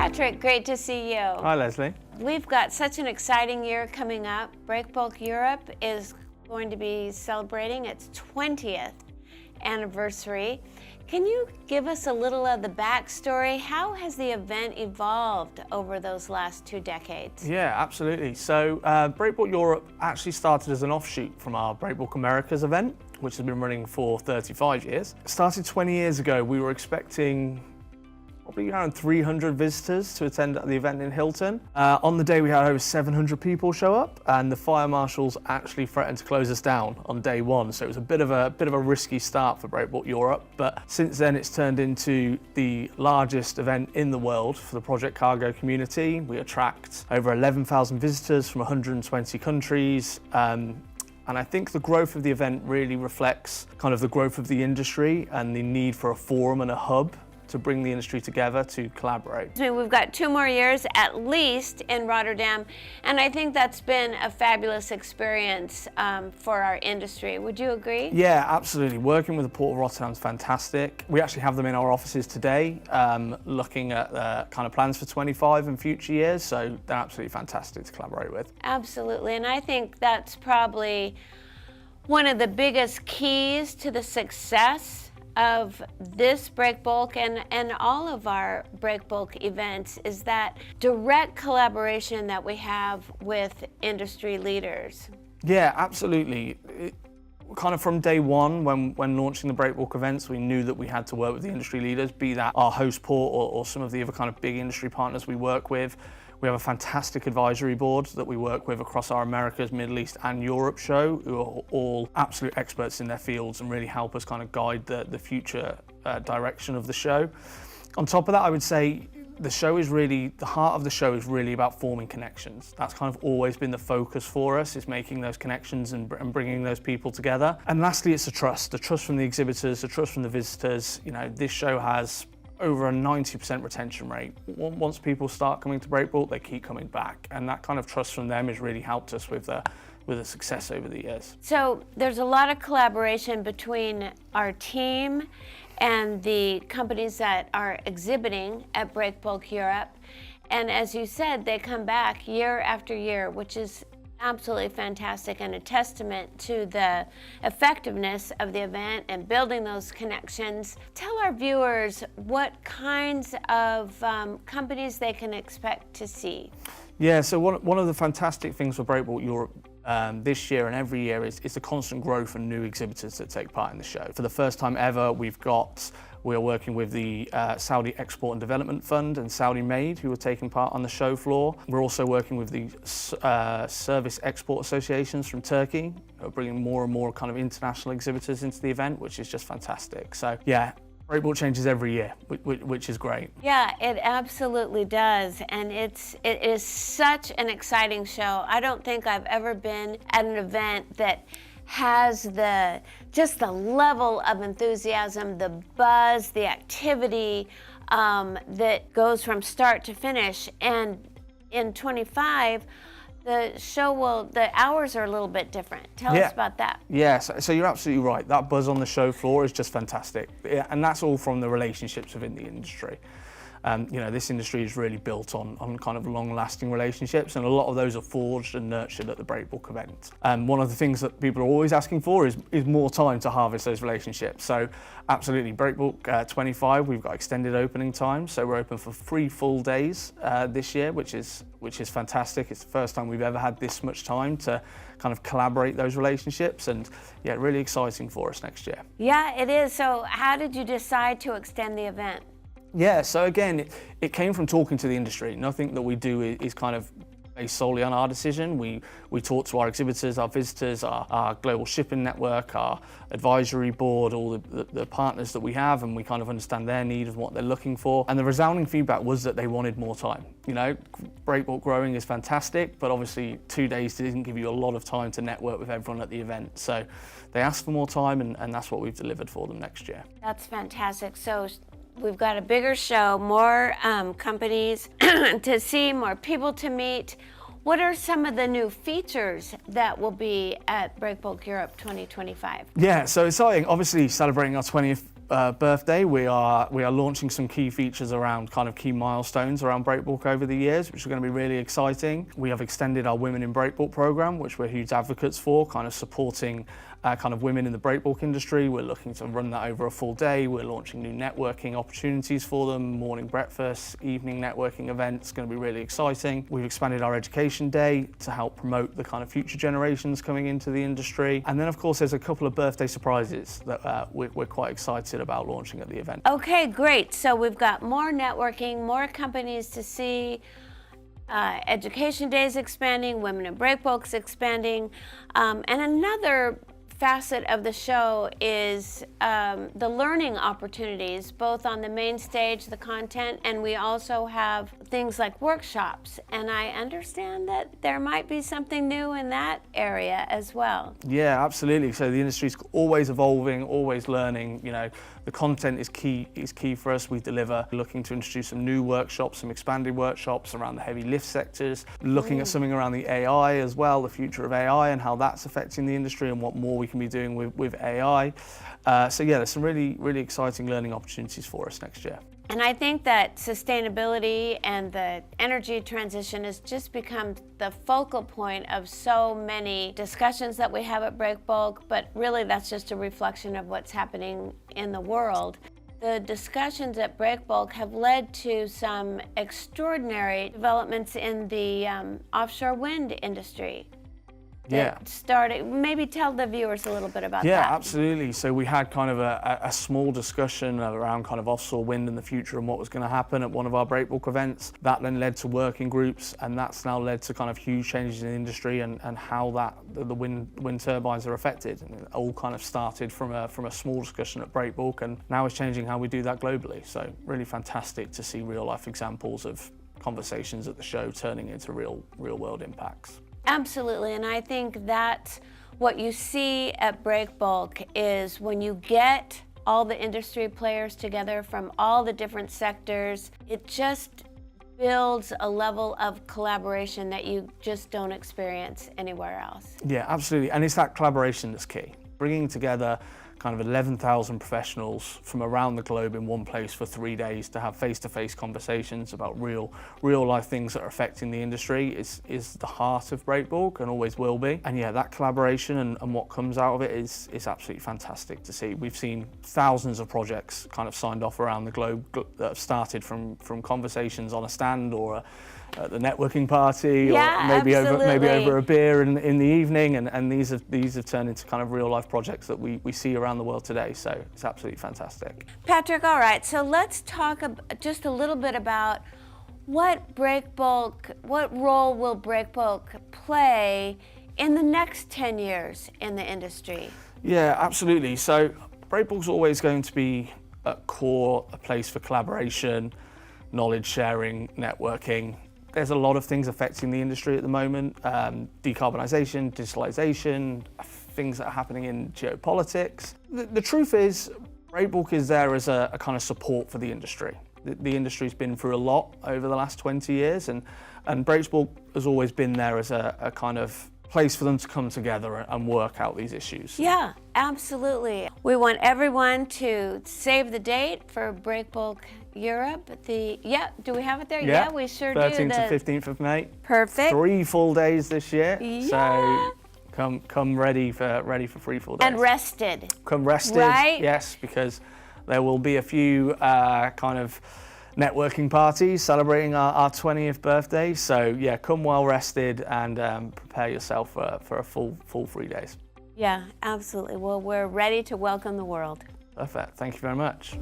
Patrick, great to see you. Hi, Leslie. We've got such an exciting year coming up. Breakbulk Europe is going to be celebrating its 20th anniversary. Can you give us a little of the backstory? How has the event evolved over those last 2 decades? Yeah, absolutely. So Breakbulk Europe actually started as an offshoot from our Breakbulk Americas event, which has been running for 35 years. It started 20 years ago. We were expecting probably around 300 visitors to attend the event in Hilton. On the day we had over 700 people show up, and the fire marshals actually threatened to close us down on day one. So it was a bit of a risky start for Breakbulk Europe, but since then it's turned into the largest event in the world for the project cargo community. We attract over 11,000 visitors from 120 countries. And I think the growth of the event really reflects kind of the growth of the industry and the need for a forum and a hub to bring the industry together to collaborate. So we've got 2 more years at least in Rotterdam, and I think that's been a fabulous experience for our industry. Would you agree? Yeah, absolutely. Working with the Port of Rotterdam is fantastic. We actually have them in our offices today, looking at kind of plans for 25 and future years, so they're absolutely fantastic to collaborate with. Absolutely, and I think that's probably one of the biggest keys to the success of this Breakbulk and all of our Breakbulk events is that direct collaboration that we have with industry leaders. Yeah, absolutely. Kind of from day one, when launching the Breakbulk events, we knew that we had to work with the industry leaders, be that our host port or some of the other kind of big industry partners we work with. We have a fantastic advisory board that we work with across our Americas, Middle East and Europe show, who are all absolute experts in their fields and really help us kind of guide the future direction of the show. On top of that, I would say the heart of the show is really about forming connections. That's kind of always been the focus for us, is making those connections and bringing those people together. And lastly, it's the trust from the exhibitors, the trust from the visitors. You know, this show has over a 90% retention rate. Once people start coming to Breakbulk, they keep coming back, and that kind of trust from them has really helped us with the success over the years. So there's a lot of collaboration between our team and the companies that are exhibiting at Breakbulk Europe, and as you said, they come back year after year, which is absolutely fantastic and a testament to the effectiveness of the event and building those connections. Tell our viewers what kinds of companies they can expect to see. Yeah, so one of the fantastic things for Breakbulk Europe this year and every year is the constant growth and new exhibitors that take part in the show. For the first time ever, we are working with the Saudi Export and Development Fund and Saudi Made, who are taking part on the show floor. We're also working with the Service Export Associations from Turkey, who are bringing more and more kind of international exhibitors into the event, which is just fantastic. So yeah, Breakbulk changes every year, which is great. Yeah, it absolutely does, and it is such an exciting show. I don't think I've ever been at an event that has just the level of enthusiasm, the buzz, the activity that goes from start to finish. And in 25, the hours are a little bit different. Tell us about that. Yeah, so you're absolutely right. That buzz on the show floor is just fantastic. Yeah, and that's all from the relationships within the industry. You know, this industry is really built on kind of long-lasting relationships, and a lot of those are forged and nurtured at the Breakbulk event. One of the things that people are always asking for is more time to harvest those relationships. So absolutely, Breakbulk 25, we've got extended opening time, so we're open for 3 full days this year, which is fantastic. It's the first time we've ever had this much time to kind of collaborate those relationships, and yeah, really exciting for us next year. Yeah, it is. So how did you decide to extend the event? Yeah, so again, it came from talking to the industry. Nothing that we do is kind of based solely on our decision. We talk to our exhibitors, our visitors, our global shipping network, our advisory board, all the partners that we have, and we kind of understand their need and what they're looking for. And the resounding feedback was that they wanted more time. You know, Breakbulk growing is fantastic, but obviously 2 days didn't give you a lot of time to network with everyone at the event. So they asked for more time, and that's what we've delivered for them next year. That's fantastic. So we've got a bigger show, more companies to see, more people to meet. What are some of the new features that will be at Breakbulk Europe 2025? Yeah, so exciting. Obviously celebrating our 20th birthday, we are launching some key features around kind of key milestones around Breakbulk over the years, which are going to be really exciting. We have extended our Women in Breakbulk program, which we're huge advocates for, kind of supporting kind of women in the breakbulk industry. We're looking to run that over a full day. We're launching new networking opportunities for them, morning breakfast, evening networking events, going to be really exciting. We've expanded our education day to help promote the kind of future generations coming into the industry. And then of course there's a couple of birthday surprises that we're quite excited about launching at the event. Okay, great. So we've got more networking, more companies to see, education days expanding, Women in Breakbulk's expanding, and another facet of the show is the learning opportunities, both on the main stage, the content, and we also have things like workshops. And I understand that there might be something new in that area as well. Yeah, absolutely. So the industry's always evolving, always learning. You know, the content is key for us. We deliver, looking to introduce some new workshops, some expanded workshops around the heavy lift sectors, looking at something around the AI as well, the future of AI and how that's affecting the industry and what more we can be doing with AI. So yeah, there's some really exciting learning opportunities for us next year. And I think that sustainability and the energy transition has just become the focal point of so many discussions that we have at Breakbulk, but really that's just a reflection of what's happening in the world. The discussions at Breakbulk have led to some extraordinary developments in the offshore wind industry. Yeah. Started. Maybe tell the viewers a little bit about that. Yeah, absolutely. So we had kind of a small discussion around kind of offshore wind in the future and what was going to happen at one of our Breakbulk events. That then led to working groups, and that's now led to kind of huge changes in the industry and how the wind turbines are affected. And it all kind of started from a small discussion at Breakbulk, and now it's changing how we do that globally. So really fantastic to see real life examples of conversations at the show turning into real world impacts. Absolutely, and I think that what you see at Breakbulk is when you get all the industry players together from all the different sectors, it just builds a level of collaboration that you just don't experience anywhere else. Yeah, absolutely, and it's that collaboration that's key. Bringing together kind of 11,000 professionals from around the globe in one place for 3 days to have face-to-face conversations about real life things that are affecting the industry is the heart of Breakbulk and always will be. And yeah, that collaboration and what comes out of it is absolutely fantastic to see. We've seen thousands of projects kind of signed off around the globe that have started from conversations on a stand or at the networking party, yeah, or maybe over a beer in the evening, and these have turned into kind of real life projects that we see around the world today. So it's absolutely fantastic. Patrick, all right, so let's talk just a little bit about what role will Breakbulk play in the next 10 years in the industry? Yeah, absolutely. So Breakbulk's always going to be at core a place for collaboration, knowledge sharing, networking. There's a lot of things affecting the industry at the moment, decarbonisation, digitalisation, things that are happening in geopolitics. The truth is, Breakbulk is there as a kind of support for the industry. The industry's been through a lot over the last 20 years, and Breakbulk has always been there as a kind of place for them to come together and work out these issues. Yeah, absolutely. We want everyone to save the date for Breakbulk Europe. Do we have it there? Yeah, we sure 13th to 15th of May. Perfect. 3 full days this year. Yeah. So come ready for 3 full days. And rested. Come rested, right? Yes, because there will be a few kind of networking parties celebrating our 20th birthday. So yeah, come well rested and prepare yourself for a full 3 days. Yeah, absolutely. Well, we're ready to welcome the world. Perfect. Thank you very much.